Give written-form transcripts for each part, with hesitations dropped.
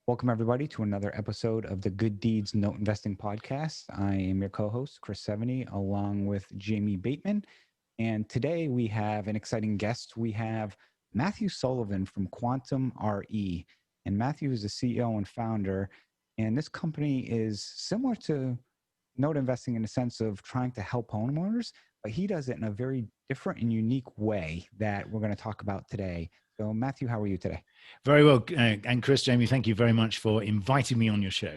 Welcome, everybody, to another episode of the Good Deeds Note Investing Podcast. I am your co-host, Chris Seveney, along with Jamie Bateman. And today we have an exciting guest. We have Matthew Sullivan from QuantmRE. And Matthew is the CEO and founder. And this company is similar to note investing in the sense of trying to help homeowners, but he does it in a very different and unique way that we're going to talk about today. So Matthew, how are you today? Very well. And Chris, Jamie, thank you very much for inviting me on your show.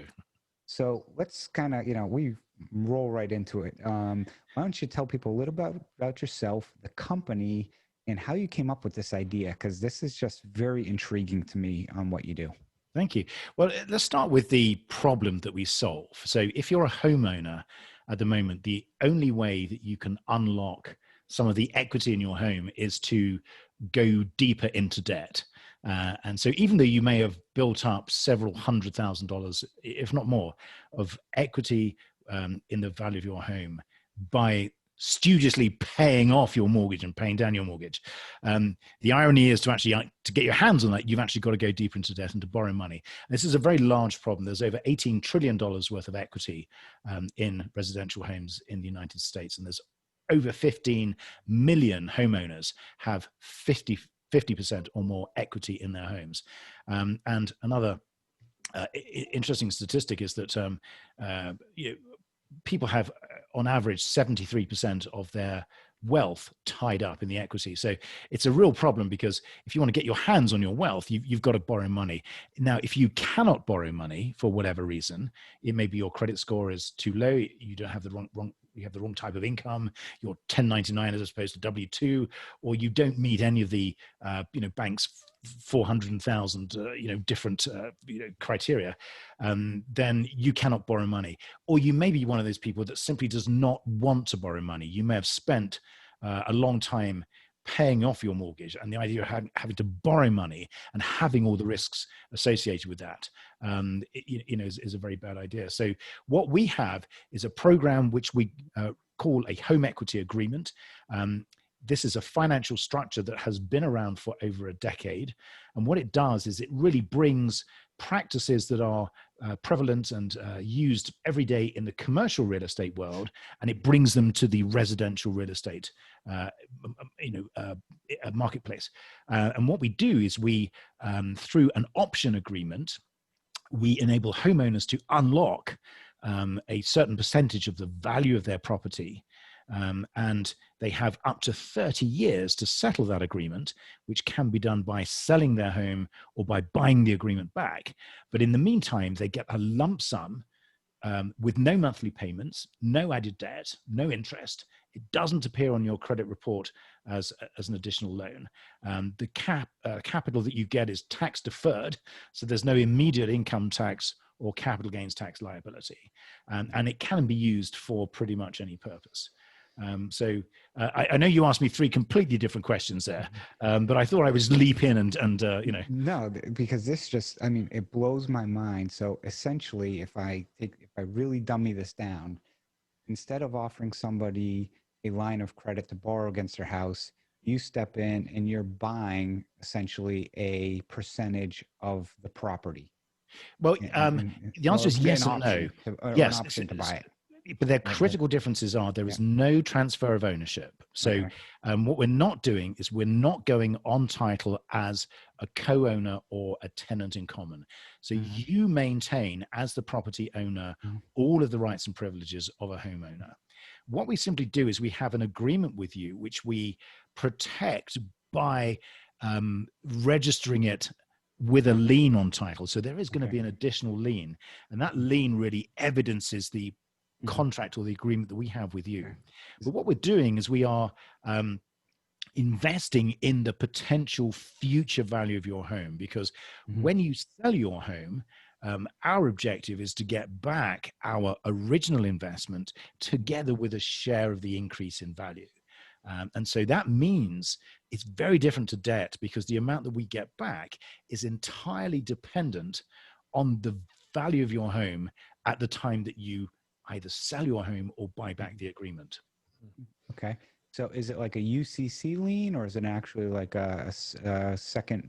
So let's kind of, we roll right into it. Why don't you tell people a little bit about yourself, the company, and how you came up with this idea? Because this is just very intriguing to me on what you do. Thank you. Well, let's start with the problem that we solve. So if you're a homeowner at the moment, the only way that you can unlock some of the equity in your home is to go deeper into debt. And so even though you may have built up several $100,000, if not more, of equity in the value of your home by studiously paying off your mortgage and paying down your mortgage, the irony is to get your hands on that, you've actually got to go deeper into debt and to borrow money. And this is a very large problem. There's over $18 trillion worth of equity in residential homes in the United States, and there's over 15 million homeowners have 50% or more equity in their homes. And another interesting statistic is that people have, on average, 73% of their wealth tied up in the equity. So it's a real problem, because if you want to get your hands on your wealth, you've got to borrow money. Now, if you cannot borrow money for whatever reason, it may be your credit score is too low, you don't have you have the wrong type of income, you're 1099 as opposed to W-2, or you don't meet any of the bank's 400,000 different criteria, then you cannot borrow money. Or you may be one of those people that simply does not want to borrow money. You may have spent a long time paying off your mortgage, and the idea of having to borrow money and having all the risks associated with that is a very bad idea. So what we have is a program which we call a home equity agreement. This is a financial structure that has been around for over a decade. And what it does is it really brings practices that are prevalent and used every day in the commercial real estate world, and it brings them to the residential real estate marketplace. And what we do is we, through an option agreement, we enable homeowners to unlock a certain percentage of the value of their property. And they have up to 30 years to settle that agreement, which can be done by selling their home or by buying the agreement back. But in the meantime, they get a lump sum with no monthly payments, no added debt, no interest. It doesn't appear on your credit report as an additional loan. The capital that you get is tax deferred, so there's no immediate income tax or capital gains tax liability. And it can be used for pretty much any purpose. So I know you asked me three completely different questions there, but I thought I would leap in and. No, because this just, it blows my mind. So essentially, if I really dummy this down, instead of offering somebody a line of credit to borrow against their house, you step in and you're buying essentially a percentage of the property. Well, the answer is yes and no. Yes, an option to buy it. But their critical differences are there is no transfer of ownership. So what we're not doing is we're not going on title as a co-owner or a tenant in common. So you maintain, as the property owner, all of the rights and privileges of a homeowner. What we simply do is we have an agreement with you, which we protect by registering it with a lien on title. So there is going to be an additional lien, and that lien really evidences the contract or the agreement that we have with you. But what we're doing is we are investing in the potential future value of your home, because when you sell your home, our objective is to get back our original investment together with a share of the increase in value. And so that means it's very different to debt, because the amount that we get back is entirely dependent on the value of your home at the time that you either sell your home or buy back the agreement. Okay. So is it like a UCC lien, or is it actually like a second,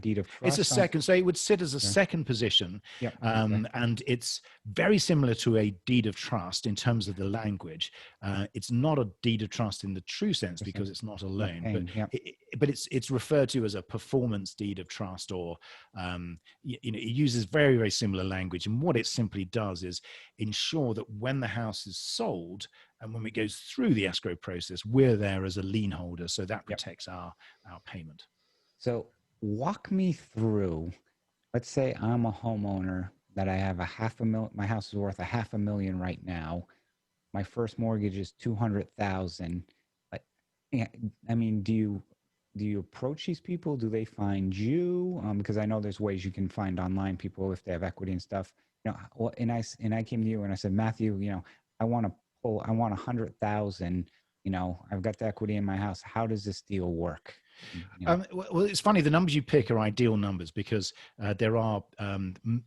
deed of It's a trust? second, so it would sit as a Okay. second position, Yep. Okay. and it's very similar to a deed of trust in terms of the language. It's not a deed of trust in the true sense Interesting. because it's not a Not loan, paying. Yep. but it's referred to as a performance deed of trust, or it uses very, very similar language. And what it simply does is ensure that when the house is sold and when it goes through the escrow process, we're there as a lien holder, so that Yep. protects our payment. So walk me through. Let's say I'm a homeowner that I have my house is worth $500,000 right now. My first mortgage is 200,000. But yeah, I mean, do you approach these people? Do they find you? Because I know there's ways you can find online people if they have equity and stuff. And I came to you and I said, Matthew, I want 100,000. I've got the equity in my house. How does this deal work? Well, it's funny. The numbers you pick are ideal numbers because there are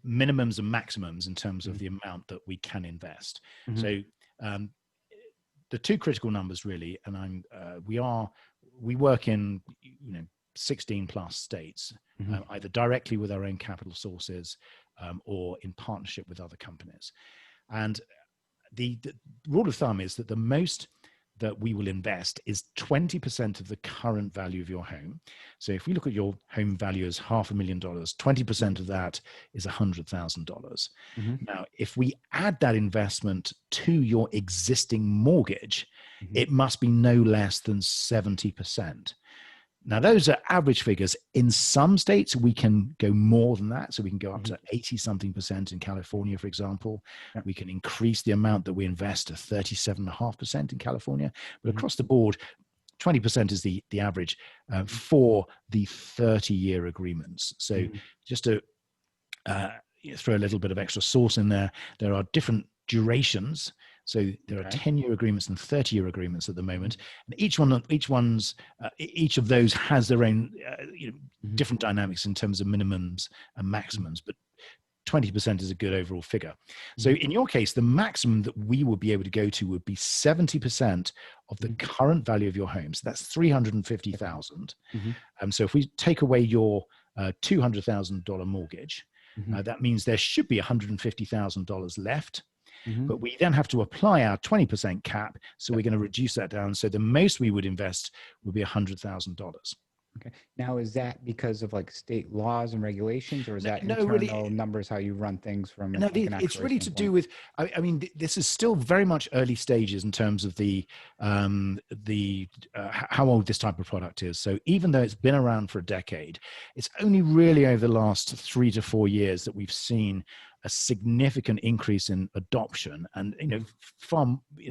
minimums and maximums in terms of the amount that we can invest. Mm-hmm. So the two critical numbers really, and we work in 16 plus states, either directly with our own capital sources or in partnership with other companies. And the rule of thumb is that the most that we will invest is 20% of the current value of your home. So if we look at your home value as $500,000, 20% of that is $100,000. Mm-hmm. Now, if we add that investment to your existing mortgage, it must be no less than 70%. Now, those are average figures. In some states, we can go more than that. So we can go up to 80-something% in California, for example. Yep. We can increase the amount that we invest to 37.5% in California. But across the board, 20% is the average for the 30-year agreements. So just to throw a little bit of extra sauce in there, there are different durations. So there are 10-year agreements and 30-year agreements at the moment, and each of those has their own different dynamics in terms of minimums and maximums. But 20% is a good overall figure. So in your case, the maximum that we would be able to go to would be 70% of the current value of your home. So that's $350,000. So if we take away your $200,000 mortgage, that means there should be $150,000 left. But we then have to apply our 20% cap. So we're going to reduce that down. So the most we would invest would be $100,000. Okay. Now, is that because of like state laws and regulations, or is that No, internal really, numbers, how you run things from no, like an it's really to standpoint? do with, I mean, this is still very much early stages in terms of how old this type of product is. So even though it's been around for a decade, it's only really over the last 3 to 4 years that we've seen a significant increase in adoption, and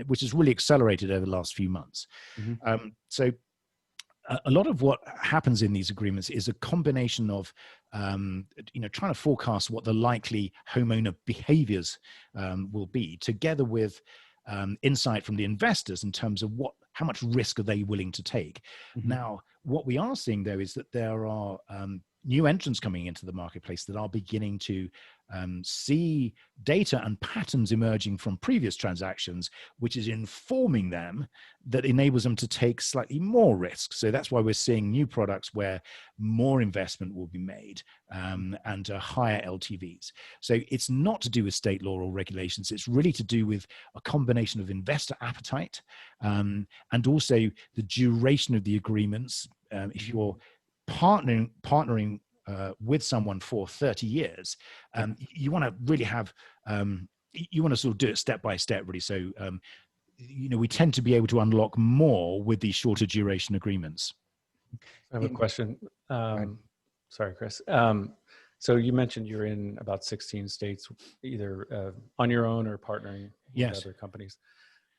which has really accelerated over the last few months. So a lot of what happens in these agreements is a combination of trying to forecast what the likely homeowner behaviors will be, together with insight from the investors in terms of how much risk are they willing to take. Now, what we are seeing though is that there are new entrants coming into the marketplace that are beginning to see data and patterns emerging from previous transactions, which is informing them, that enables them to take slightly more risk. So that's why we're seeing new products where more investment will be made and higher LTVs. So it's not to do with state law or regulations. It's really to do with a combination of investor appetite and also the duration of the agreements. If you're partnering with someone for 30 years, you want to really have, you want to sort of do it step by step, really. So, we tend to be able to unlock more with these shorter duration agreements. I have a question. Sorry, Chris. So you mentioned you're in about 16 states, either on your own or partnering with other companies.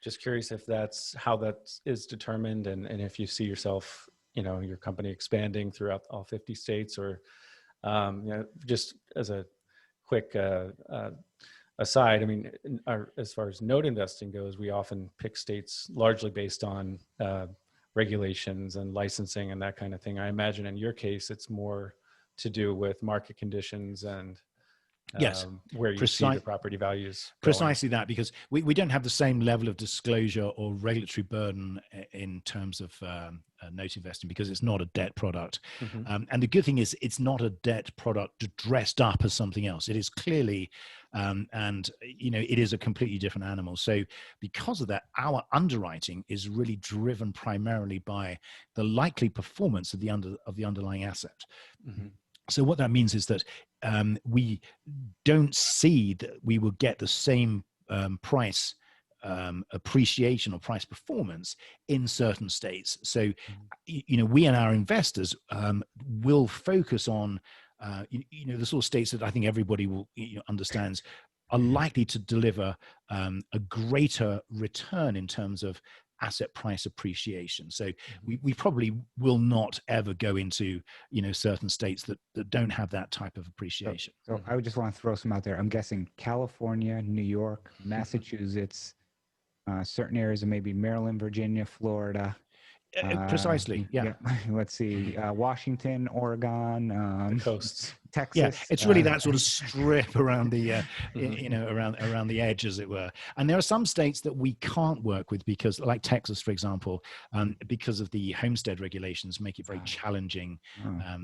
Just curious if that's how that is determined, and if you see yourself, your company expanding throughout all 50 states, or just as a quick aside, I mean, as far as note investing goes, we often pick states largely based on regulations and licensing and that kind of thing. I imagine in your case, it's more to do with market conditions and Yes, where you see the property values going. Precisely that, because we don't have the same level of disclosure or regulatory burden in terms of note investing, because it's not a debt product. And the good thing is it's not a debt product dressed up as something else. It is clearly, and it is a completely different animal. So because of that, our underwriting is really driven primarily by the likely performance of the underlying asset. So what that means is that we don't see that we will get the same price appreciation or price performance in certain states. So, we and our investors will focus on, the sort of states that I think everybody will understands are likely to deliver a greater return in terms of asset price appreciation. So we probably will not ever go into, certain states that don't have that type of appreciation. So I would just want to throw some out there. I'm guessing California, New York, Massachusetts, certain areas of maybe Maryland, Virginia, Florida. Precisely. Yeah. Let's see. Washington, Oregon, the coasts. Texas. Yeah, it's really that sort of strip around the, around the edge, as it were. And there are some states that we can't work with because, like Texas, for example, because of the homestead regulations, make it very challenging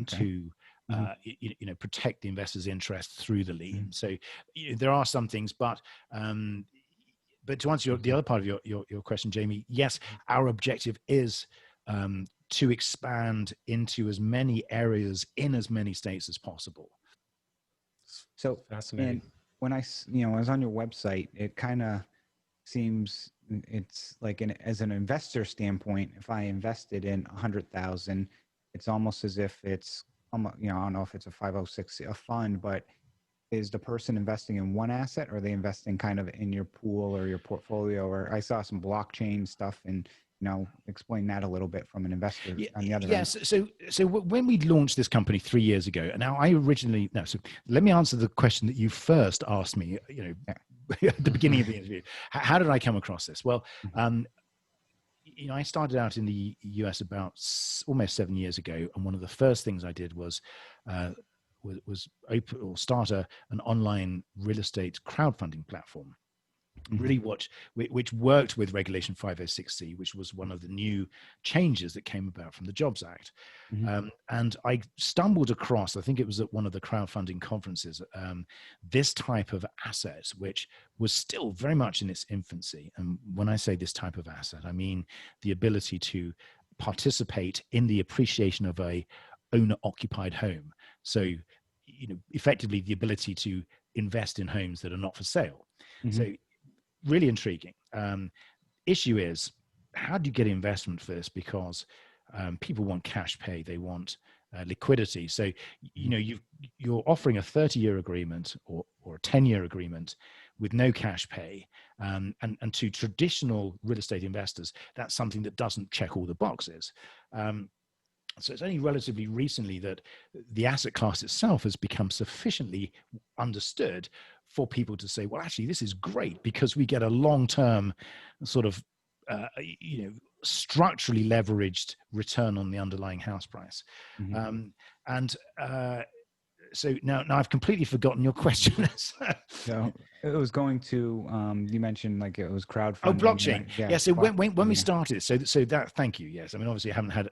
to protect the investor's interest through the lien. So there are some things, but to answer the other part of your question, Jamie, yes, our objective is to expand into as many areas in as many states as possible. So fascinating. And when I was on your website, it kind of seems it's like as an investor standpoint, if I invested in 100,000, it's almost as if it's, I don't know if it's a 506 a fund, but is the person investing in one asset, or are they investing kind of in your pool or your portfolio? Or I saw some blockchain stuff, and explain that a little bit from an investor on the other end. Yes. So when we launched this company 3 years ago, and now so let me answer the question that you first asked me, at the beginning of the interview. How did I come across this? Well, I started out in the US about almost 7 years ago. And one of the first things I did was open or start an online real estate crowdfunding platform. Really which worked with Regulation 506C, which was one of the new changes that came about from the Jobs Act. And I stumbled across, I think it was at one of the crowdfunding conferences, this type of asset, which was still very much in its infancy. And when I say this type of asset, I mean the ability to participate in the appreciation of a owner-occupied home. So, effectively the ability to invest in homes that are not for sale. So really intriguing. Issue is, how do you get investment for this? Because people want cash pay, they want liquidity. So you're offering a 30-year agreement or a 10-year agreement with no cash pay, and to traditional real estate investors, that's something that doesn't check all the boxes. So it's only relatively recently that the asset class itself has become sufficiently understood for people to say, well, actually, this is great because we get a long-term sort of, structurally leveraged return on the underlying house price. So now I've completely forgotten your question. So it was going to, you mentioned like it was crowdfunding. Oh, blockchain. Yeah. So when we started, so that, thank you. Yes. I mean, obviously I haven't had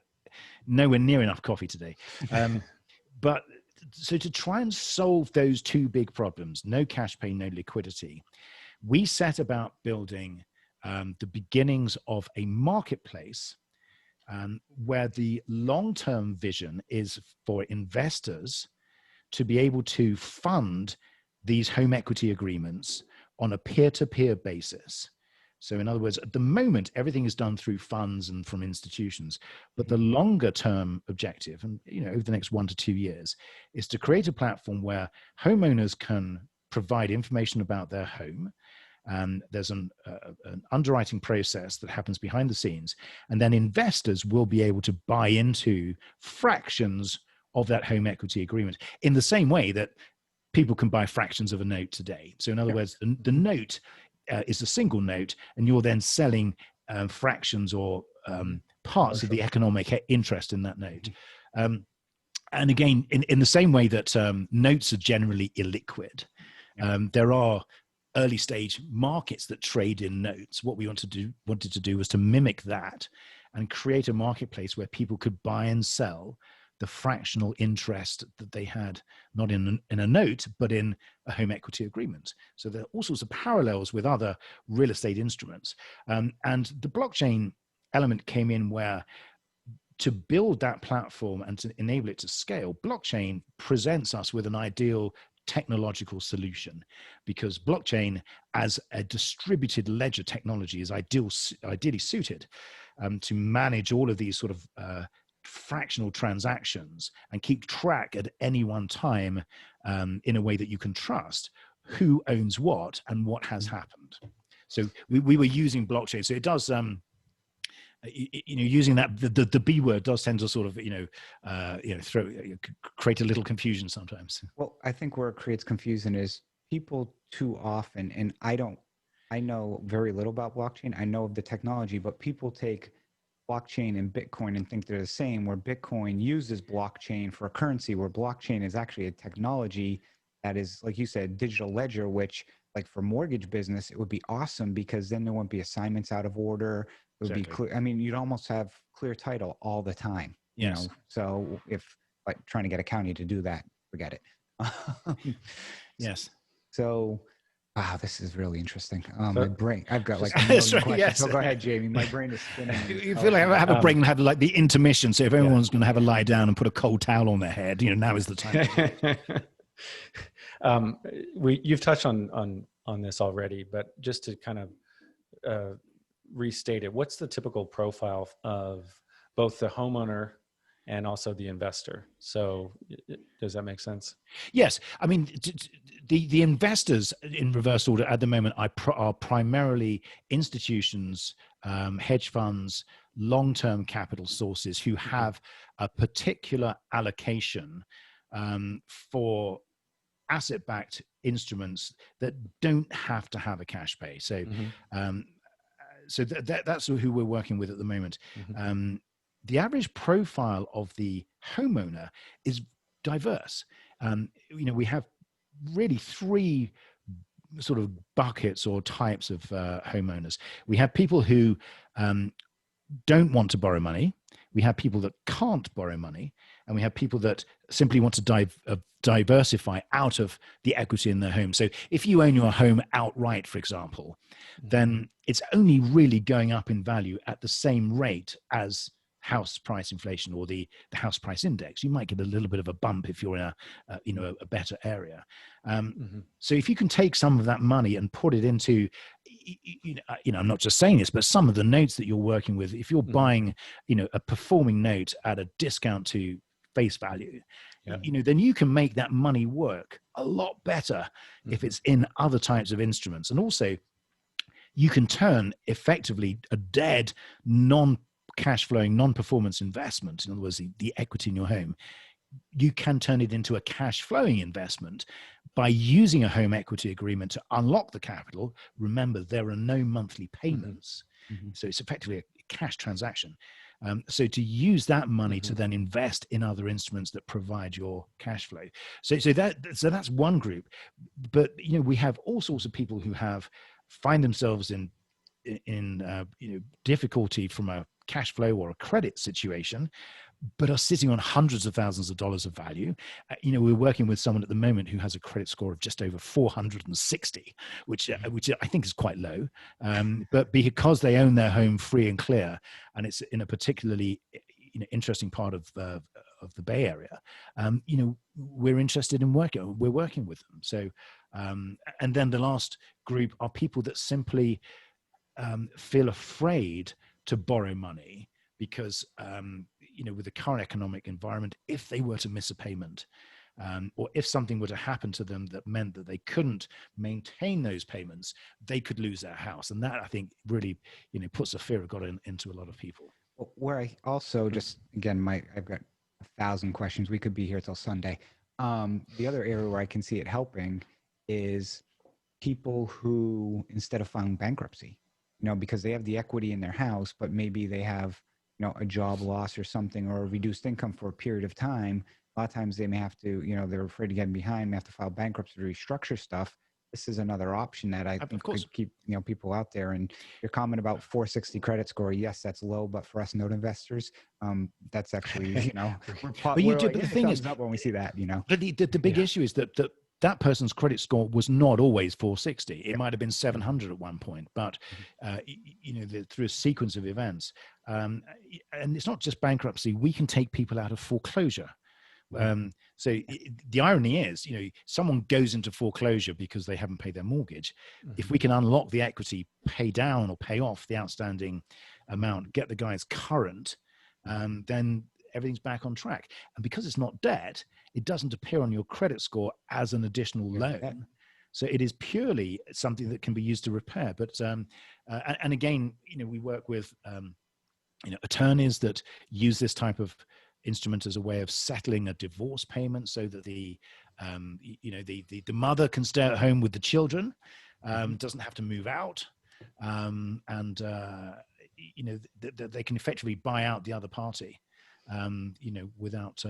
nowhere near enough coffee today. But so to try and solve those two big problems, no cash pay, no liquidity, we set about building the beginnings of a marketplace where the long-term vision is for investors to be able to fund these home equity agreements on a peer-to-peer basis. So in other words, at the moment, everything is done through funds and from institutions, but the longer term objective, and over the next 1 to 2 years, is to create a platform where homeowners can provide information about their home. There's an underwriting process that happens behind the scenes, and then investors will be able to buy into fractions of that home equity agreement in the same way that people can buy fractions of a note today. So in other words, the note is a single note, and you're then selling fractions or parts of the economic interest in that note. And again, in the same way that notes are generally illiquid, There are early stage markets that trade in notes. What we wanted to do was to mimic that and create a marketplace where people could buy and sell the fractional interest that they had, not in a note, but in a home equity agreement. So there are all sorts of parallels with other real estate instruments. And the blockchain element came in where, to build that platform and to enable it to scale, blockchain presents us with an ideal technological solution, because blockchain as a distributed ledger technology is ideally suited to manage all of these sort of fractional transactions and keep track at any one time in a way that you can trust who owns what and what has happened. So we were using blockchain. So it does, using that, the B word does tend to sort of, create a little confusion sometimes. Well, I think where it creates confusion is people too often, and I know very little about blockchain. I know of the technology, but people take blockchain and Bitcoin and think they're the same, where Bitcoin uses blockchain for a currency, where blockchain is actually a technology that is, like you said, digital ledger, which, like for mortgage business, it would be awesome because then there won't be assignments out of order. It would be clear. I mean, you'd almost have clear title all the time, you know? So if like trying to get a county to do that, forget it. Yes. So, wow, this is really interesting. My brain, I've got like a million questions. Yes. So go ahead, Jamie. My brain is spinning. You feel like I have a break and have like the intermission. So if everyone's going to have a lie down and put a cold towel on their head, now is the time. You've touched on this already, but just to kind of restate it, what's the typical profile of both the homeowner and also the investor? So does that make sense? Yes. I mean, the investors in reverse order at the moment are primarily institutions, hedge funds, long-term capital sources who have a particular allocation for asset-backed instruments that don't have to have a cash pay. So, that's who we're working with at the moment. The average profile of the homeowner is diverse. We have really three sort of buckets or types of homeowners. We have people who don't want to borrow money. We have people that can't borrow money, and we have people that simply want to diversify out of the equity in their home. So if you own your home outright, for example, then it's only really going up in value at the same rate as house price inflation or the house price index. You might get a little bit of a bump if you're in a better area. So if you can take some of that money and put it into, I'm not just saying this, but some of the notes that you're working with, if you're buying, a performing note at a discount to face value, then you can make that money work a lot better if it's in other types of instruments. And also you can turn effectively a dead non-cash flowing, non-performance investment, in other words, the equity in your home, you can turn it into a cash flowing investment by using a home equity agreement to unlock the capital. Remember, there are no monthly payments. So it's effectively a cash transaction. So to use that money to then invest in other instruments that provide your cash flow. So that's one group. But we have all sorts of people who find themselves in difficulty from a cash flow or a credit situation, but are sitting on hundreds of thousands of dollars of value. We're working with someone at the moment who has a credit score of just over 460, which I think is quite low. But because they own their home free and clear, and it's in a particularly interesting part of the Bay Area, we're interested in working. We're working with them. So, and then the last group are people that simply feel afraid to borrow money because, with the current economic environment, if they were to miss a payment, or if something were to happen to them that meant that they couldn't maintain those payments, they could lose their house. And that, I think, really, puts a fear of God into a lot of people. Where I also just, again, I've got 1,000 questions. We could be here till Sunday. The other area where I can see it helping is people who, instead of filing bankruptcy, because they have the equity in their house, but maybe they have, a job loss or something, or a reduced income for a period of time. A lot of times they may have to, they're afraid of getting behind, they have to file bankruptcy to restructure stuff. this is another option that I think could keep, people out there. And your comment about 460 credit score, yes, that's low, but for us note investors, that's actually, but the thing is, up when we see that, But the big issue is that person's credit score was not always 460. It might have been 700 at one point, but through a sequence of events, and it's not just bankruptcy. We can take people out of foreclosure. So the irony is, someone goes into foreclosure because they haven't paid their mortgage. If we can unlock the equity, pay down or pay off the outstanding amount, get the guys current, then everything's back on track. And because it's not debt, it doesn't appear on your credit score as an additional loan. So it is purely something that can be used to repair. But and again, we work with attorneys that use this type of instrument as a way of settling a divorce payment, so that the mother can stay at home with the children, doesn't have to move out, and they can effectively buy out the other party, without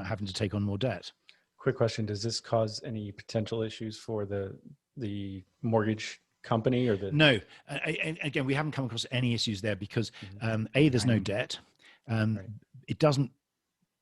having to take on more debt. Quick question: does this cause any potential issues for the mortgage company or the? No, again, we haven't come across any issues there because there's no debt. It doesn't.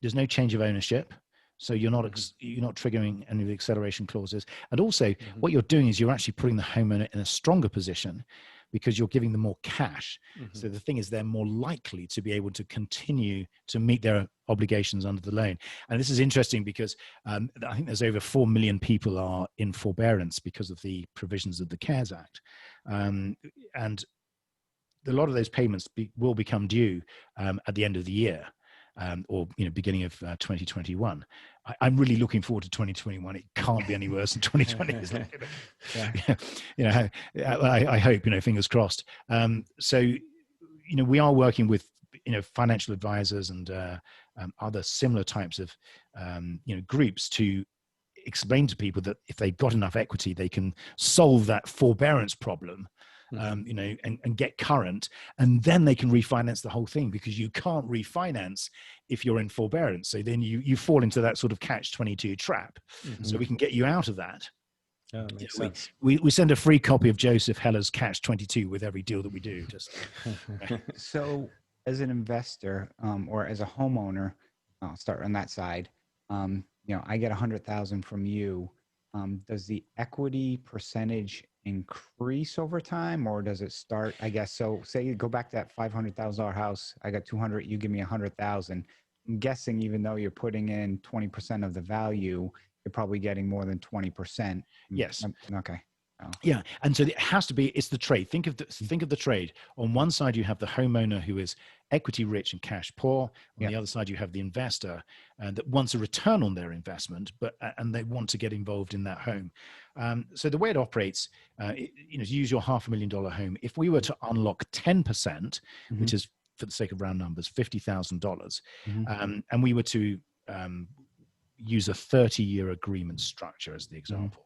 There's no change of ownership, so you're not triggering any of the acceleration clauses. And also, what you're doing is you're actually putting the homeowner in a stronger position because you're giving them more cash. So the thing is, they're more likely to be able to continue to meet their obligations under the loan. And this is interesting because I think there's over 4 million people are in forbearance because of the provisions of the CARES Act, and a lot of those payments will become due at the end of the year, or beginning of 2021. I'm really looking forward to 2021. It can't be any worse than 2020. I hope, fingers crossed. So we are working with financial advisors and other similar types of groups to explain to people that if they've got enough equity, they can solve that forbearance problem. And get current, and then they can refinance the whole thing, because you can't refinance if you're in forbearance. So then you fall into that sort of catch-22 trap. So we can get you out of that. That makes sense. We send a free copy of Joseph Heller's Catch-22 with every deal that we do. So as an investor, or as a homeowner, I'll start on that side. I get 100,000 from you. Does the equity percentage increase over time, or does it start, I guess? So say you go back to that $500,000 house, I got 200, you give me 100,000. I'm guessing even though you're putting in 20% of the value, you're probably getting more than 20%. Yes. Okay. Oh. Yeah, and so it has to be. It's the trade. Think of the trade. On one side, you have the homeowner who is equity rich and cash poor. On the other side, you have the investor that wants a return on their investment, and they want to get involved in that home. So the way it operates, use your $500,000 home. If we were to unlock 10%, which is, for the sake of round numbers, $50,000, and we were to use a 30-year agreement structure as the example.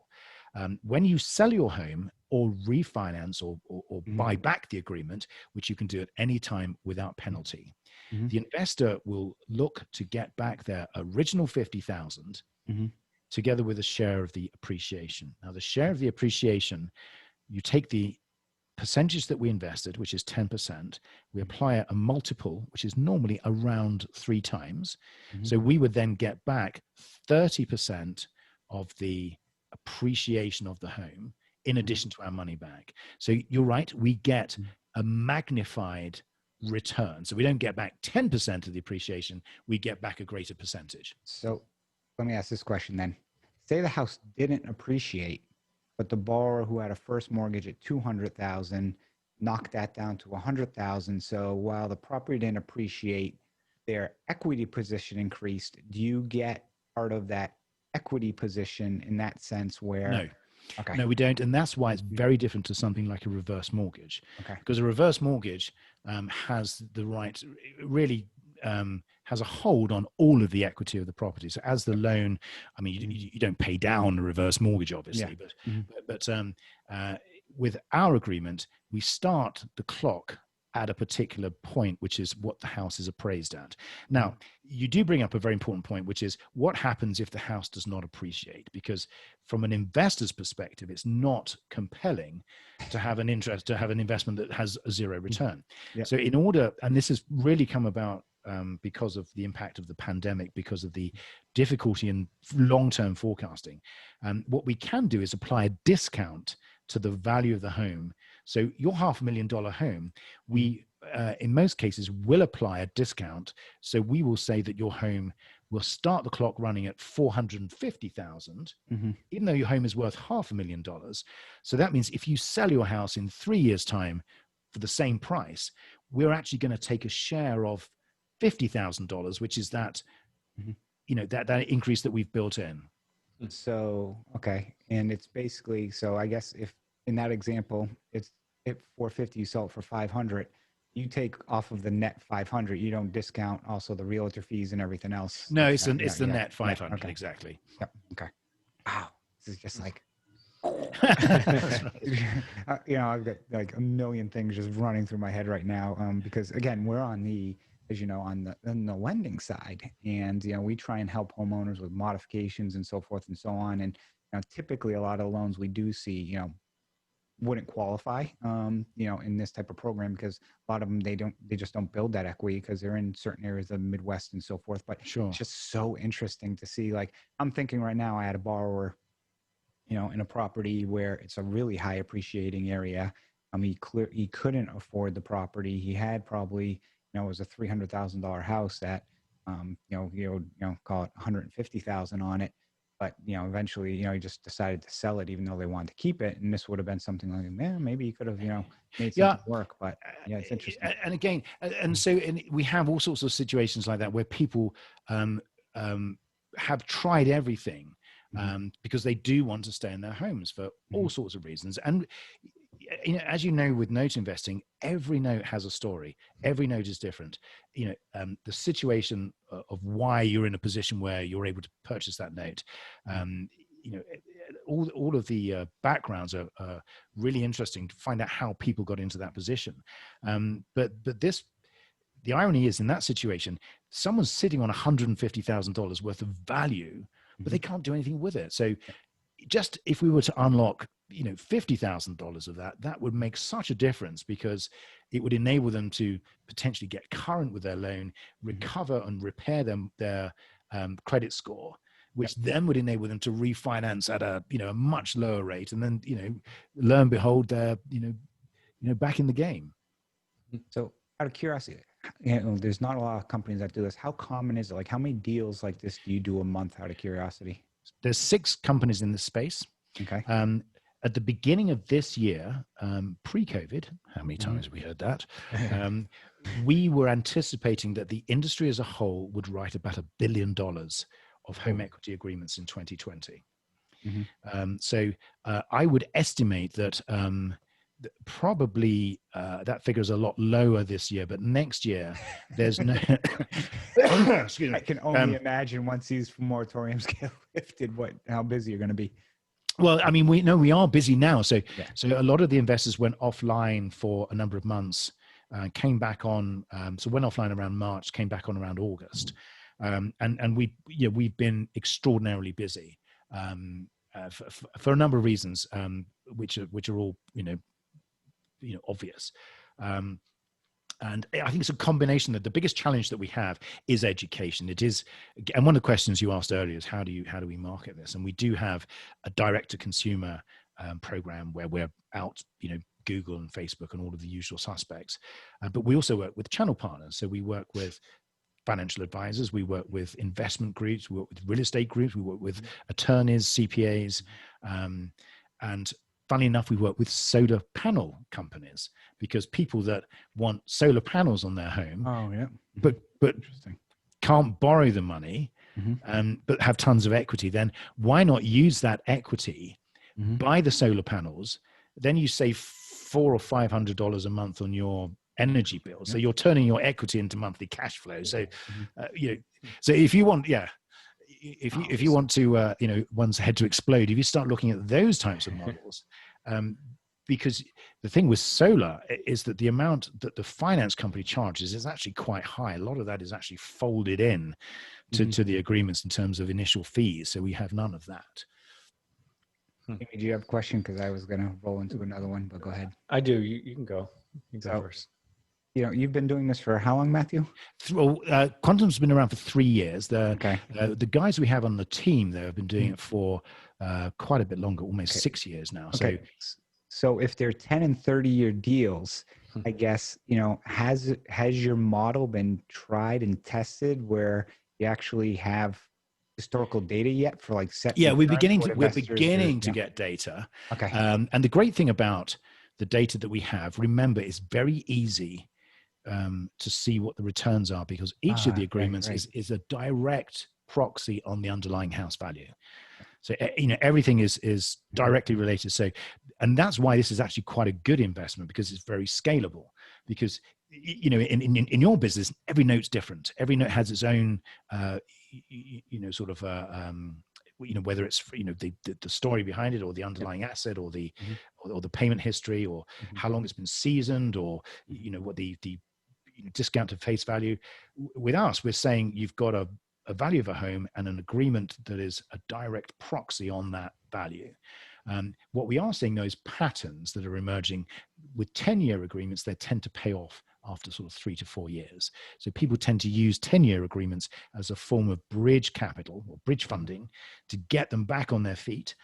When you sell your home or refinance or buy back the agreement, which you can do at any time without penalty, the investor will look to get back their original 50,000 together with a share of the appreciation. Now, the share of the appreciation, you take the percentage that we invested, which is 10%, we apply a multiple, which is normally around 3 times. So we would then get back 30% of the appreciation of the home in addition to our money back. So you're right, we get a magnified return. So we don't get back 10% of the appreciation, we get back a greater percentage. So let me ask this question then. Say the house didn't appreciate, but the borrower who had a first mortgage at 200,000 knocked that down to 100,000. So while the property didn't appreciate, their equity position increased. Do you get part of that equity position in that sense where? No. Okay. No, we don't. And that's why it's very different to something like a reverse mortgage. Okay. Because a reverse mortgage has the right, really has a hold on all of the equity of the property. So as the loan, I mean, you don't pay down a reverse mortgage, obviously, but with our agreement, we start the clock at a particular point, which is what the house is appraised at. Now, you do bring up a very important point, which is what happens if the house does not appreciate? Because from an investor's perspective, it's not compelling to have an investment that has a zero return. Yeah. So in order, and this has really come about because of the impact of the pandemic, because of the difficulty in long-term forecasting, what we can do is apply a discount to the value of the home. So your $500,000 home, we, in most cases, will apply a discount. So we will say that your home will start the clock running at $450,000, even though your home is worth $500,000. So that means if you sell your house in 3 years' time for the same price, we're actually going to take a share of $50,000, which is that, that increase that we've built in. So, okay. And it's basically, so I guess if in that example, it's if 450, you sell it for 500, you take off of the net 500, you don't discount also the realtor fees and everything else. No, it's the net 500. Okay. Exactly. Yep. Okay. Wow. This is just like, I've got like a million things just running through my head right now. Because again, we're on the, as you know, on the lending side, and, we try and help homeowners with modifications and so forth and so on. And typically a lot of loans we do see, wouldn't qualify, in this type of program, because a lot of them, they just don't build that equity because they're in certain areas of the Midwest and so forth. But sure, it's just so interesting to see. Like, I'm thinking right now, I had a borrower, in a property where it's a really high appreciating area. He couldn't afford the property. He had probably, it was a $300,000 house that, call it 150,000 on it. But, eventually, he just decided to sell it, even though they wanted to keep it. And this would have been something like, man, maybe he could have, made something work. But yeah, it's interesting. And again, we have all sorts of situations like that where people have tried everything because they do want to stay in their homes for all sorts of reasons. And, as you know, with note investing, every note has a story. Every note is different. The situation of why you're in a position where you're able to purchase that note, all of the backgrounds are really interesting to find out how people got into that position. But the irony is, in that situation, someone's sitting on $150,000 worth of value, but they can't do anything with it. So just if we were to unlock, $50,000 of that would make such a difference, because it would enable them to potentially get current with their loan, recover and repair their credit score, which then would enable them to refinance at a much lower rate, and then lo and behold, they're back in the game. So, out of curiosity, there's not a lot of companies that do this. How common is it? Like, how many deals like this do you do a month? Out of curiosity, there's 6 companies in this space. Okay. At the beginning of this year, pre-COVID, how many times have we heard that? We were anticipating that the industry as a whole would write about $1 billion of home equity agreements in 2020. So I would estimate that probably that figure is a lot lower this year, but next year there's no. Excuse me. I can only imagine once these moratoriums get lifted, how busy you're going to be. Well, I mean, we are busy now. So a lot of the investors went offline for a number of months, came back on. So went offline around March, came back on around August, and we've been extraordinarily busy for a number of reasons, which are all obvious. And I think it's a combination that the biggest challenge that we have is education. It is, and one of the questions you asked earlier is how do we market this? And we do have a direct to consumer program where we're out, Google and Facebook and all of the usual suspects. But we also work with channel partners. So we work with financial advisors, we work with investment groups, we work with real estate groups, we work with attorneys, CPAs, and funnily enough, we work with solar panel companies, because people that want solar panels on their home, but can't borrow the money, but have tons of equity, then why not use that equity, buy the solar panels, then you save $400 or $500 a month on your energy bill. So you're turning your equity into monthly cash flow. So, so if you want, if you want to, one's head to explode, if you start looking at those types of models, because the thing with solar is that the amount that the finance company charges is actually quite high. A lot of that is actually folded in to the agreements in terms of initial fees. So we have none of that. Amy, do you have a question? Because I was going to roll into another one, but go ahead. I do. You can go. You can go first. You've been doing this for how long, Matthew? Well, Quantum's been around for 3 years. Okay. The guys we have on the team, though, have been doing it for quite a bit longer, almost 6 years now. Okay. So if they're 10 and 30-year deals, I guess, has your model been tried and tested where you actually have historical data yet for like set? Yeah, we're beginning to get data. Okay. And the great thing about the data that we have, remember, it's very easy to see what the returns are, because each of the agreements is a direct proxy on the underlying house value. So, everything is directly related. So, and that's why this is actually quite a good investment, because it's very scalable. Because, in your business, every note's different. Every note has its own, sort of, whether it's, the story behind it, or the underlying asset, or the, or the payment history, or how long it's been seasoned, or, what the discount to face value. With us, we're saying you've got a value of a home and an agreement that is a direct proxy on that value. What we are seeing, those patterns that are emerging with 10-year agreements, they tend to pay off after sort of 3 to 4 years. So people tend to use 10-year agreements as a form of bridge capital or bridge funding to get them back on their feet.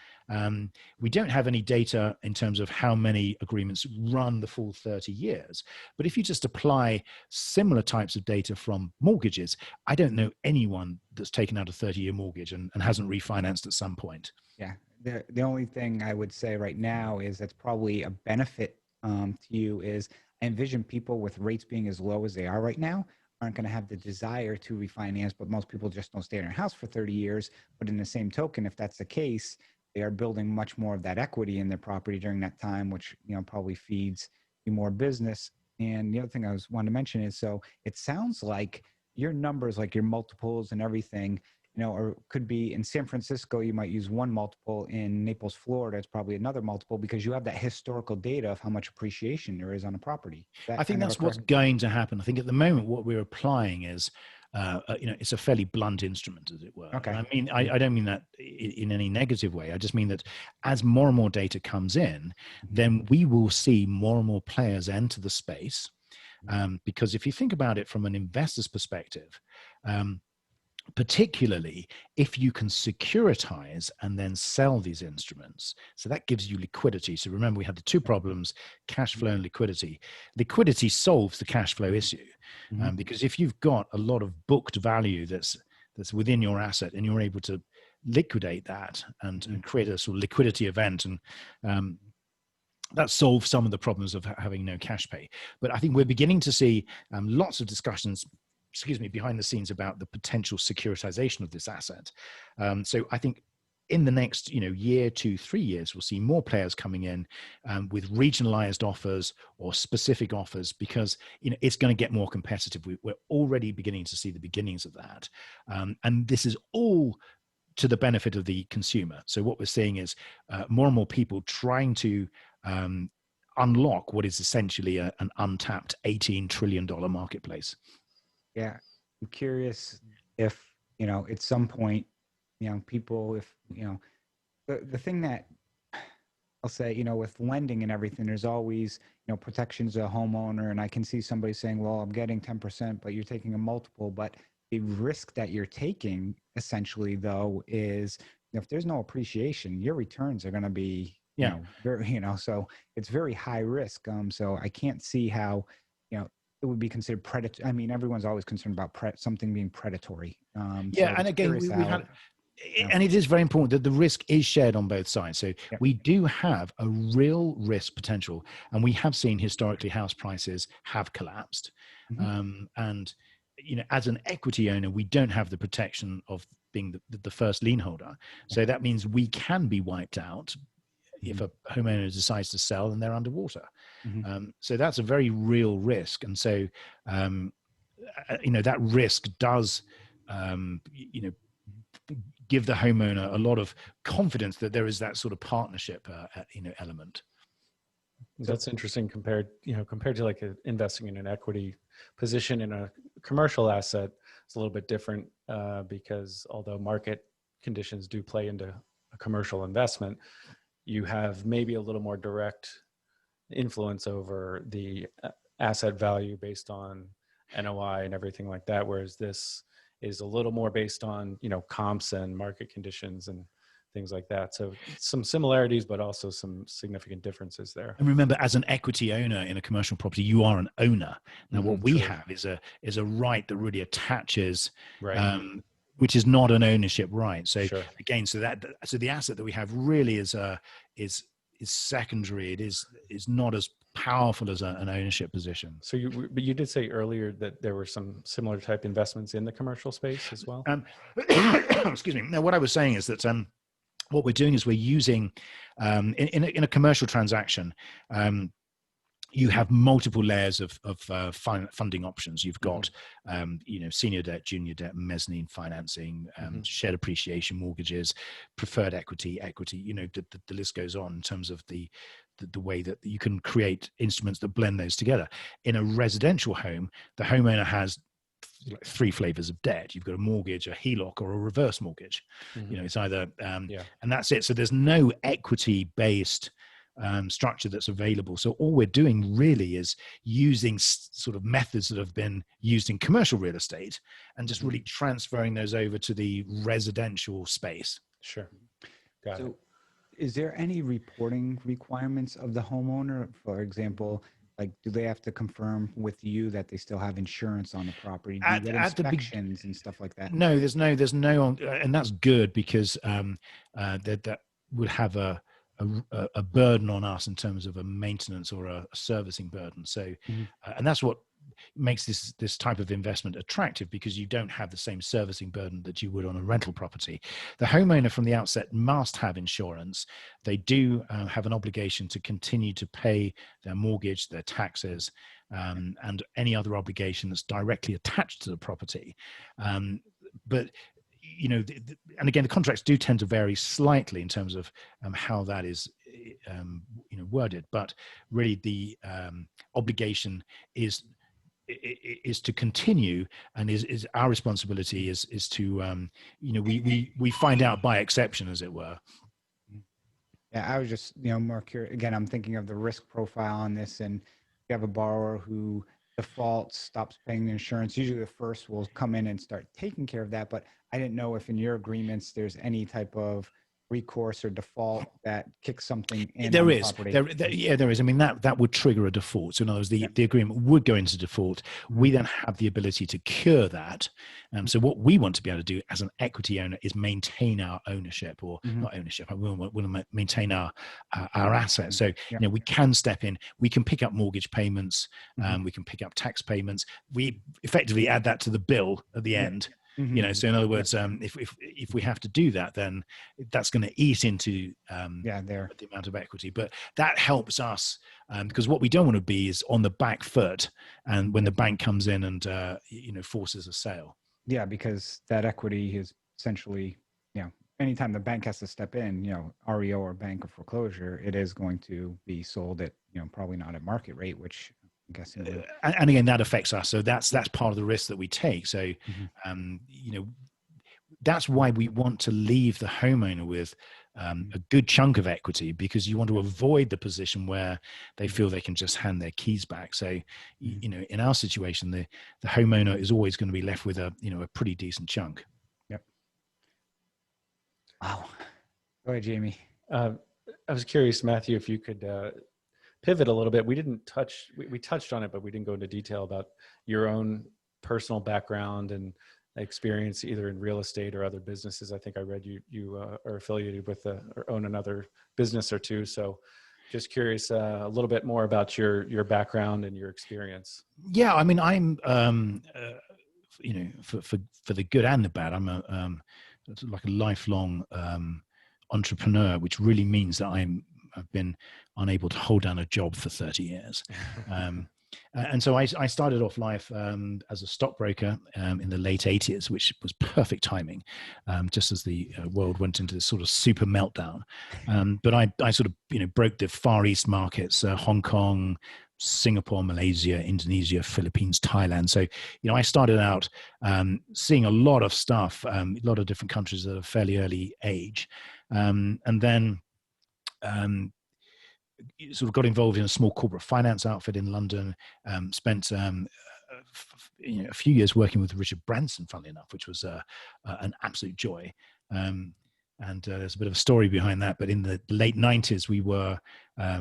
We don't have any data in terms of how many agreements run the full 30 years. But if you just apply similar types of data from mortgages, I don't know anyone that's taken out a 30-year mortgage and hasn't refinanced at some point. Yeah. The only thing I would say right now is that's probably a benefit to you is I envision people with rates being as low as they are right now aren't going to have the desire to refinance, but most people just don't stay in their house for 30 years. But in the same token, if that's the case, they are building much more of that equity in their property during that time, which, probably feeds you more business. And the other thing I wanted to mention is, so it sounds like your numbers, like your multiples and everything, or could be in San Francisco, you might use one multiple. In Naples, Florida, it's probably another multiple, because you have that historical data of how much appreciation there is on a property. I think that's what's going to happen. I think at the moment, what we're applying is, it's a fairly blunt instrument, as it were. Okay. And I mean, I don't mean that in any negative way. I just mean that as more and more data comes in, then we will see more and more players enter the space. Because if you think about it from an investor's perspective, particularly if you can securitize and then sell these instruments. So that gives you liquidity. So remember, we had the two problems, cash flow and liquidity. Liquidity solves the cash flow issue. Because if you've got a lot of booked value that's within your asset, and you're able to liquidate that and create a sort of liquidity event, and that solves some of the problems of having no cash pay. But I think we're beginning to see lots of discussions behind the scenes about the potential securitization of this asset. So I think in the next, year, 2, 3 years, we'll see more players coming in with regionalized offers or specific offers, because, it's going to get more competitive. We're already beginning to see the beginnings of that. And this is all to the benefit of the consumer. So what we're seeing is more and more people trying to unlock what is essentially an untapped $18 trillion marketplace. Yeah. I'm curious if, at some point, people, if, the thing that I'll say, with lending and everything, there's always, protections of a homeowner. And I can see somebody saying, well, I'm getting 10%, but you're taking a multiple. But the risk that you're taking essentially, though, is if there's no appreciation, your returns are going to be, very, so it's very high risk. So I can't see how, it would be considered predatory. I mean, everyone's always concerned about something being predatory. And again, we had, and it is very important that the risk is shared on both sides. So we do have a real risk potential, and we have seen historically house prices have collapsed. And, as an equity owner, we don't have the protection of being the first lien holder. So that means we can be wiped out if a homeowner decides to sell and they're underwater. So that's a very real risk. And so, that risk does, give the homeowner a lot of confidence that there is that sort of partnership, element. That's interesting compared to like investing in an equity position in a commercial asset. It's a little bit different because although market conditions do play into a commercial investment, you have maybe a little more direct influence over the asset value based on NOI and everything like that. Whereas this is a little more based on, comps and market conditions and things like that. So some similarities, but also some significant differences there. And remember, as an equity owner in a commercial property, you are an owner. Now, what we have is a right that really attaches, right. Which is not an ownership right. So sure. again, so the asset that we have really is secondary. It is not as powerful as an ownership position. So but you did say earlier that there were some similar type investments in the commercial space as well. Excuse me. No, what I was saying is that what we're doing is we're using in a commercial transaction. You have multiple layers of funding options. You've got, senior debt, junior debt, mezzanine financing, shared appreciation mortgages, preferred equity. The list goes on in terms of the way that you can create instruments that blend those together. In a residential home, the homeowner has like 3 flavors of debt. You've got a mortgage, a HELOC, or a reverse mortgage. It's either, and that's it. So there's no equity-based structure that's available. So all we're doing really is using sort of methods that have been used in commercial real estate and just really transferring those over to the residential space. Sure. Got it. Is there any reporting requirements of the homeowner? For example, like, do they have to confirm with you that they still have insurance on the property? Do you get inspections and stuff like that? No, there's no, and that's good because that would have a burden on us in terms of a maintenance or a servicing burden. So, and that's what makes this type of investment attractive, because you don't have the same servicing burden that you would on a rental property. The homeowner from the outset must have insurance. They do have an obligation to continue to pay their mortgage, their taxes, and any other obligation that's directly attached to the property. But and again, the contracts do tend to vary slightly in terms of how that is worded, but really the obligation is to continue, and is our responsibility is to we find out by exception, as it were. Yeah, I was just more curious. Again, I'm thinking of the risk profile on this, and you have a borrower who defaults, stops paying the insurance. Usually the first will come in and start taking care of that, but I didn't know if in your agreements there's any type of recourse or default that kicks something in. There is. There is. I mean, that would trigger a default. So in other words, the agreement would go into default. We then have the ability to cure that. So what we want to be able to do as an equity owner is maintain our ownership, or not ownership. We want to maintain our assets. So we can step in. We can pick up mortgage payments. We can pick up tax payments. We effectively add that to the bill at the end. So in other words, if we have to do that, then that's going to eat into the amount of equity. But that helps us, because what we don't want to be is on the back foot, and when the bank comes in and forces a sale. Yeah, because that equity is essentially, anytime the bank has to step in, REO or bank of foreclosure, it is going to be sold at probably not at market rate, which I'm guessing. And again, that affects us. So that's part of the risk that we take. So, that's why we want to leave the homeowner with a good chunk of equity, because you want to avoid the position where they feel they can just hand their keys back. So, in our situation, the homeowner is always going to be left with a pretty decent chunk. Yep. Wow. Go ahead, Jamie. I was curious, Matthew, if you could pivot a little bit. We touched on it, but we didn't go into detail about your own personal background and experience either in real estate or other businesses. I think I read you are affiliated with or own another business or two. So just curious a little bit more about your background and your experience. Yeah, I mean, I'm for the good and the bad, I'm like a lifelong entrepreneur, which really means that I've been unable to hold down a job for 30 years. And so I started off life as a stockbroker in the late 80s, which was perfect timing, just as the world went into this sort of super meltdown. But I sort of, broke the Far East markets, Hong Kong, Singapore, Malaysia, Indonesia, Philippines, Thailand. So, I started out seeing a lot of stuff, a lot of different countries at a fairly early age. And then sort of got involved in a small corporate finance outfit in London, spent a few years working with Richard Branson, funnily enough, which was an absolute joy. And there's a bit of a story behind that. But in the late 90s, we were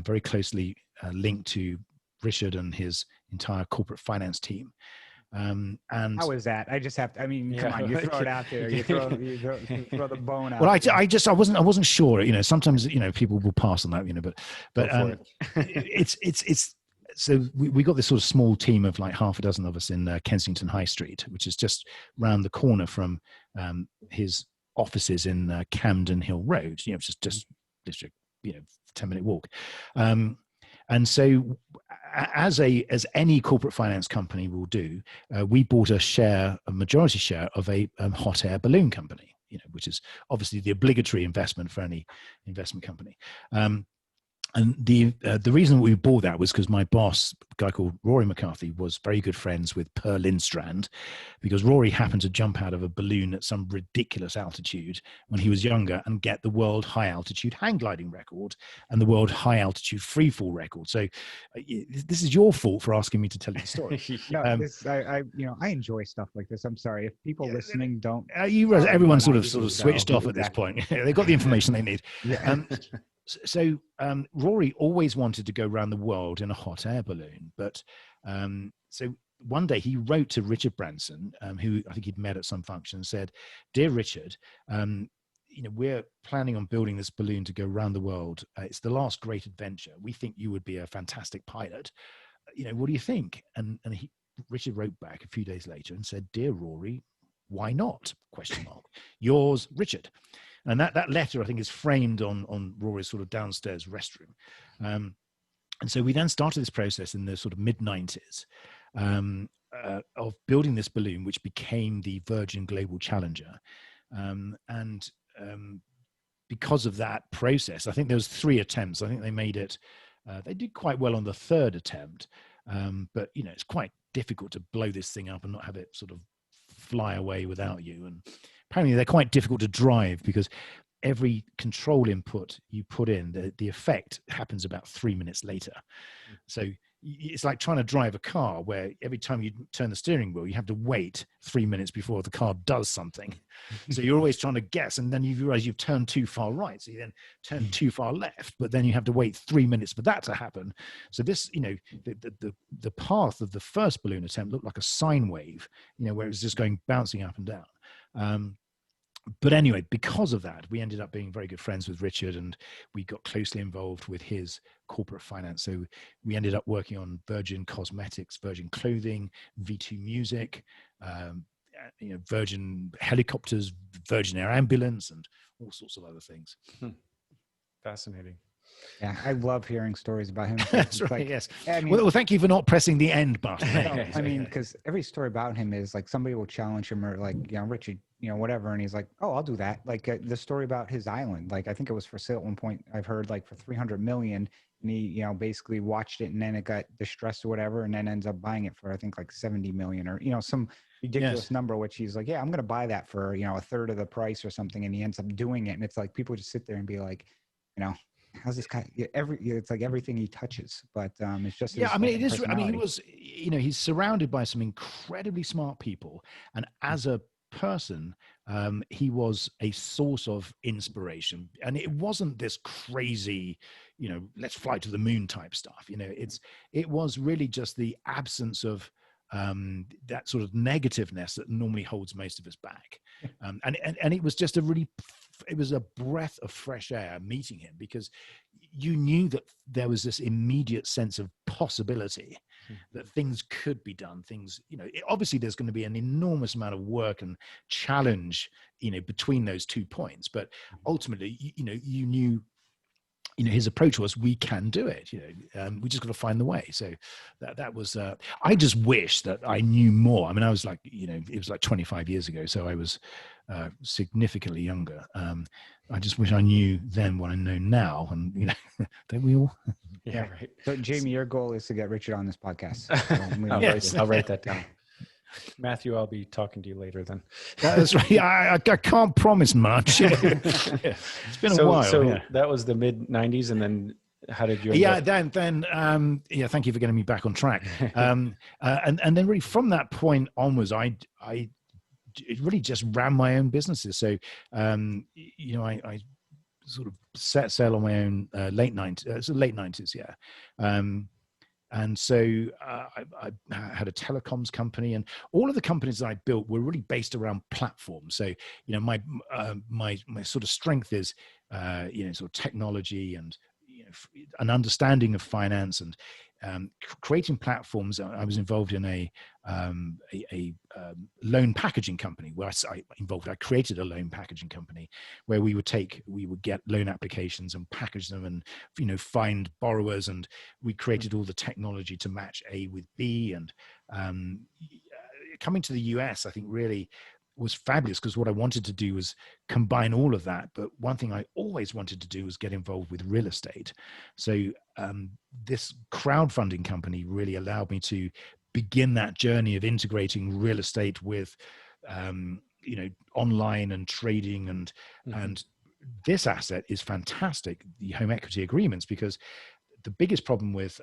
very closely linked to Richard and his entire corporate finance team. And how is that? I just have to, come on, you throw it out there. You throw the bone out. Well, I wasn't sure, sometimes, people will pass on that, but it's, so we got this sort of small team of like half a dozen of us in Kensington High Street, which is just round the corner from his offices in Camden Hill Road, just literally, 10-minute walk. And so as any corporate finance company will do, we bought a majority share of a hot air balloon company, which is obviously the obligatory investment for any investment company. And the reason we bought that was because my boss, a guy called Rory McCarthy, was very good friends with Per Lindstrand, because Rory happened to jump out of a balloon at some ridiculous altitude when he was younger and get the world high altitude hang gliding record and the world high altitude free fall record. So this is your fault for asking me to tell you the story. I enjoy stuff like this. I'm sorry if people listening don't. Everyone sort of switched off at this point. They got the information they need. Yeah. So Rory always wanted to go around the world in a hot air balloon, but so one day he wrote to Richard Branson, who I think he'd met at some function, and said, "Dear Richard, we're planning on building this balloon to go around the world. It's the last great adventure. We think you would be a fantastic pilot. What do you think?" And Richard wrote back a few days later and said, "Dear Rory, why not? ? Yours, Richard." And that letter, I think, is framed on Rory's sort of downstairs restroom. And so we then started this process in the sort of mid-90s of building this balloon, which became the Virgin Global Challenger. And because of that process, I think there was 3 attempts. I think they made it, they did quite well on the 3rd attempt. But, it's quite difficult to blow this thing up and not have it sort of fly away without you. And apparently they're quite difficult to drive because every control input you put in, the effect happens about 3 minutes later. So it's like trying to drive a car where every time you turn the steering wheel, you have to wait 3 minutes before the car does something. So you're always trying to guess, and then you realize you've turned too far right. So you then turn too far left, but then you have to wait 3 minutes for that to happen. So this, the path of the first balloon attempt looked like a sine wave, where it was just going bouncing up and down. But anyway, because of that, we ended up being very good friends with Richard, and we got closely involved with his corporate finance. So we ended up working on Virgin Cosmetics, Virgin Clothing, V2 Music, Virgin Helicopters, Virgin Air Ambulance, and all sorts of other things. Fascinating. Yeah, I love hearing stories about him. That's right, yes. Well, thank you for not pressing the end button. No, because every story about him is like somebody will challenge him or like, Richard, whatever. And he's like, oh, I'll do that. Like the story about his island, like I think it was for sale at one point, I've heard like for 300 million. And he, basically watched it and then it got distressed or whatever. And then ends up buying it for, I think like 70 million or, some ridiculous number, which he's like, yeah, I'm going to buy that for, 1/3 of the price or something. And he ends up doing it. And it's like, people just sit there and be like, how's this guy? It's like everything he touches, but it's just it is. He was, he's surrounded by some incredibly smart people, and as a person, he was a source of inspiration. And it wasn't this crazy, let's fly to the moon type stuff. It was really just the absence of that sort of negativeness that normally holds most of us back. And it was just it was a breath of fresh air meeting him, because you knew that there was this immediate sense of possibility that things could be done. Things, obviously there's going to be an enormous amount of work and challenge, between those 2 points. But ultimately, you knew his approach was, we can do it. We just got to find the way. So that was, I just wish that I knew more. I mean, I was like, it was like 25 years ago. So I was significantly younger. I just wish I knew then what I know now. And, don't we all? Yeah, right. So Jamie, your goal is to get Richard on this podcast. So I'll write that down. Matthew, I'll be talking to you later then. That's right. I can't promise much. It's been a while. So that was the mid 90s, and then how did you? Then thank you for getting me back on track. And then really from that point onwards, I really just ran my own businesses. So I sort of set sail on my own late 90s, and so I had a telecoms company, and all of the companies that I built were really based around platforms. So, my sort of strength is, sort of technology and an understanding of finance and creating platforms. I was involved in a loan packaging company where I created a loan packaging company where we would get loan applications and package them and, find borrowers, and we created all the technology to match A with B. And coming to the US, I think really was fabulous, because what I wanted to do was combine all of that. But one thing I always wanted to do was get involved with real estate. So this crowdfunding company really allowed me to begin that journey of integrating real estate with, online and trading. And this asset is fantastic, the home equity agreements, because the biggest problem with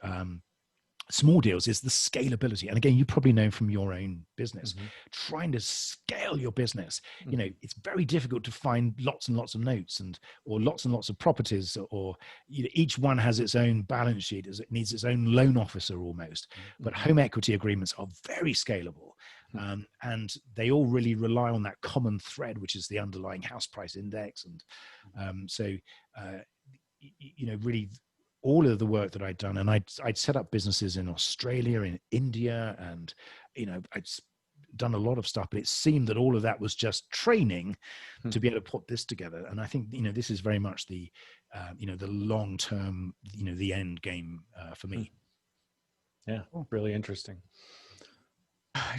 small deals is the scalability. And again, you probably know from your own business, trying to scale your business, it's very difficult to find lots and lots of notes or lots and lots of properties, or each one has its own balance sheet, as it needs its own loan officer almost. But home equity agreements are very scalable. And they all really rely on that common thread, which is the underlying house price index. And really all of the work that I'd done, and I'd set up businesses in Australia, in India, and I'd done a lot of stuff, but it seemed that all of that was just training to be able to put this together. And I think this is very much the long term, the end game for me. Yeah, really interesting.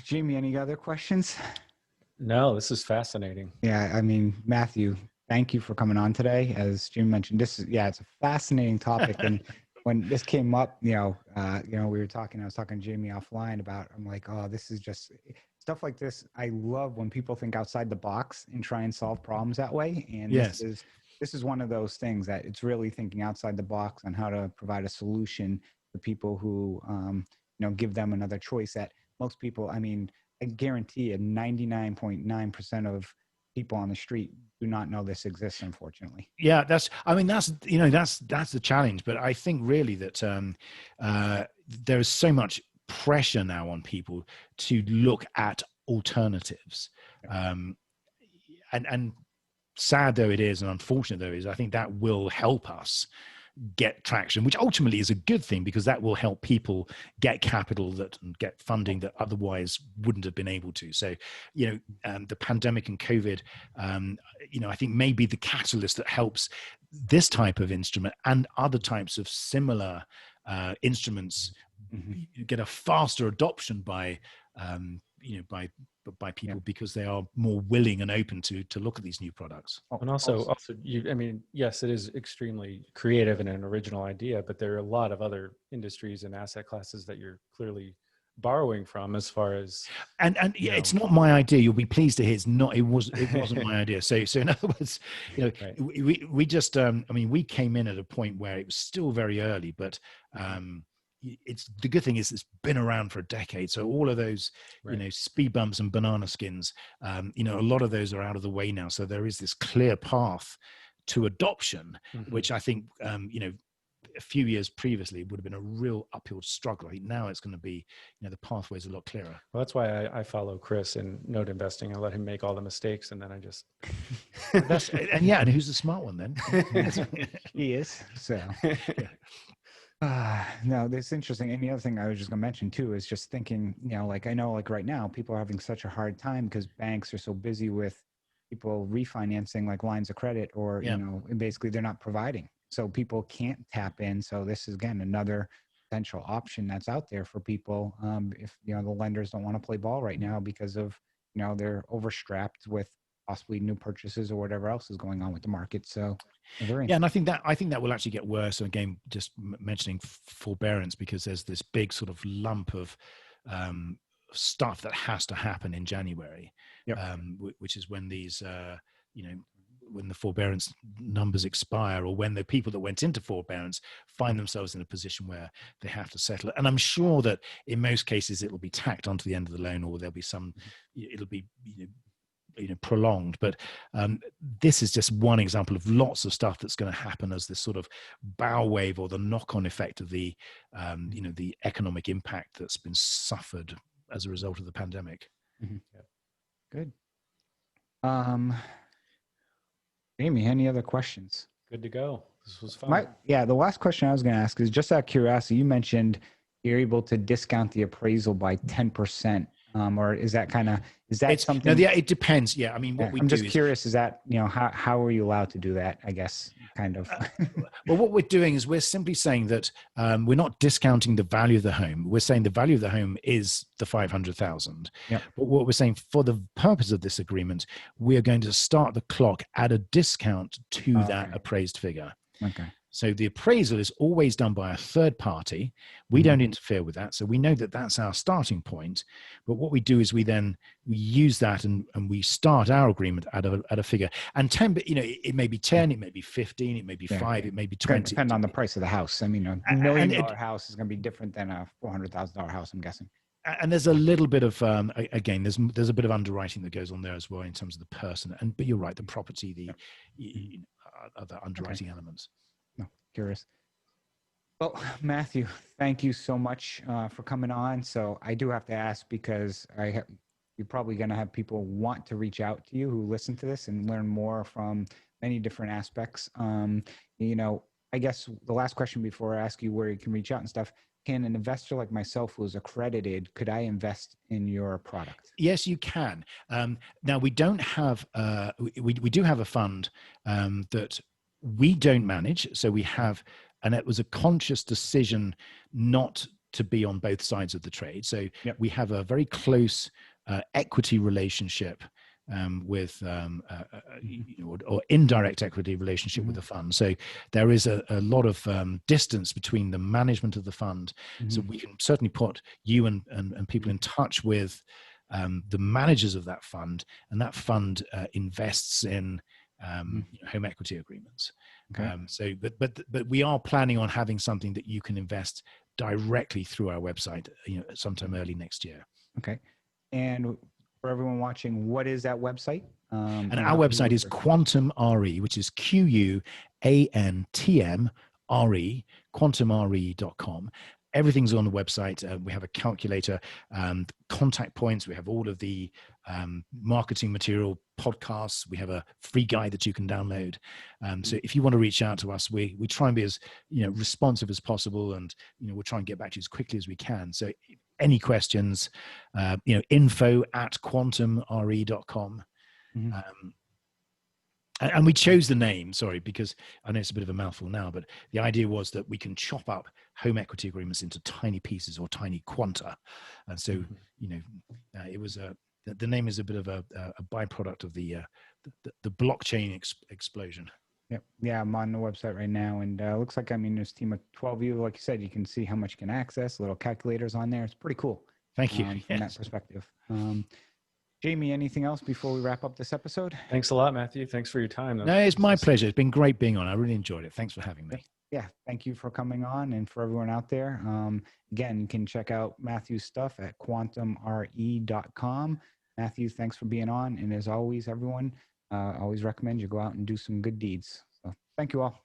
Jamie, any other questions? No, this is fascinating. Yeah, I mean, Matthew, thank you for coming on today. As Jim mentioned, it's a fascinating topic. And when this came up, we were talking, I was talking to Jamie offline about, I'm like, oh, this is just stuff like this. I love when people think outside the box and try and solve problems that way. And this is one of those things that it's really thinking outside the box on how to provide a solution to people who, give them another choice that most people, I mean, I guarantee you 99.9% of people on the street do not know this exists, unfortunately. Yeah, that's the challenge. But I think really that there is so much pressure now on people to look at alternatives. And sad though it is, and unfortunate though it is, I think that will help us get traction, which ultimately is a good thing, because that will help people get capital and get funding that otherwise wouldn't have been able to. So, the pandemic and COVID, I think maybe the catalyst that helps this type of instrument and other types of similar instruments get a faster adoption by people, because they are more willing and open to look at these new products. And also, yes, it is extremely creative and an original idea, but there are a lot of other industries and asset classes that you're clearly borrowing from, as far as it's not my idea. You'll be pleased to hear it wasn't my idea. So in other words, right. we just we came in at a point where it was still very early, but it's the good thing is it's been around for a decade. So all of those, speed bumps and banana skins, a lot of those are out of the way now. So there is this clear path to adoption, which I think, a few years previously would have been a real uphill struggle. I think now it's going to be, the pathway is a lot clearer. Well, that's why I follow Chris in note investing. I let him make all the mistakes, and then I just. and who's the smart one then? He is. So. Yeah. No, that's interesting. And the other thing I was just going to mention too is just thinking, I know right now people are having such a hard time because banks are so busy with people refinancing like lines of credit, or, basically they're not providing. so people can't tap in. So this is, again, another potential option that's out there for people. If, the lenders don't want to play ball right now because of, they're overstrapped with possibly new purchases or whatever else is going on with the market. So yeah, and I think that will actually get worse. And again, just mentioning forbearance, because there's this big sort of lump of stuff that has to happen in January, which is when these, when the forbearance numbers expire, or when the people that went into forbearance find themselves in a position where they have to settle. And I'm sure that in most cases it will be tacked onto the end of the loan, or there'll be some, it'll be, prolonged. But this is just one example of lots of stuff that's going to happen as this sort of bow wave, or the knock-on effect of the, the economic impact that's been suffered as a result of the pandemic. Mm-hmm. Good. Jamie, any other questions? Good to go. This was fun. The last question I was going to ask is just out of curiosity. You mentioned you're able to discount the appraisal by 10%. Or is that something? No, it depends. Yeah. I mean, I'm just curious, is that, how are you allowed to do that? I guess kind of. Well, what we're doing is we're simply saying that we're not discounting the value of the home. We're saying the value of the home is the 500,000. Yep. But what we're saying, for the purpose of this agreement, we are going to start the clock at a discount to that appraised figure. Okay. So the appraisal is always done by a third party. We don't interfere with that. So we know that that's our starting point. But what we do is we use that and we start our agreement at a figure. And 10, it may be 10, it may be 15, it may be 5, it may be 20. Depend on the price of the house. I mean, $1 million house is going to be different than a $400,000 house, I'm guessing. And there's a little bit of, again, there's a bit of underwriting that goes on there as well in terms of the person. But you're right, the property, the other underwriting elements. No, curious. Well, Matthew, thank you so much for coming on. So I do have to ask, because you're probably going to have people want to reach out to you who listen to this and learn more from many different aspects. I guess the last question before I ask you where you can reach out and stuff, can an investor like myself who's accredited, could I invest in your product? Yes, you can. Now, we don't have, we do have a fund that we don't manage. So we have, and it was a conscious decision not to be on both sides of the trade. So we have a very close equity relationship with, or indirect equity relationship with the fund. So there is a lot of distance between the management of the fund. So we can certainly put you and people in touch with the managers of that fund, and that fund invests in home equity agreements. Okay. But we are planning on having something that you can invest directly through our website, sometime early next year. Okay. And for everyone watching, what is that website? And our website is QuantmRE, which is QuantmRE, QuantmRE.com. Everything's on the website. We have a calculator, contact points. We have all of the marketing material, podcasts. We have a free guide that you can download. So if you want to reach out to us, we try and be as responsive as possible, and we'll try and get back to you as quickly as we can. So any questions, info@quantmre.com. And we chose the name, because I know it's a bit of a mouthful now, but the idea was that we can chop up home equity agreements into tiny pieces or tiny quanta. And so, it was the name is a bit of a byproduct of the blockchain explosion. Yep. Yeah, I'm on the website right now, and it looks like, there's a team of 12 of you. Like you said, you can see how much you can access, little calculators on there. It's pretty cool. Thank you. From that perspective. Jamie, anything else before we wrap up this episode? Thanks a lot, Matthew. Thanks for your time. No, it's my pleasure. It's been great being on. I really enjoyed it. Thanks for having me. Yeah, thank you for coming on. And for everyone out there, again, you can check out Matthew's stuff at QuantmRE.com. Matthew, thanks for being on. And as always, everyone, always recommend you go out and do some good deeds. So thank you all.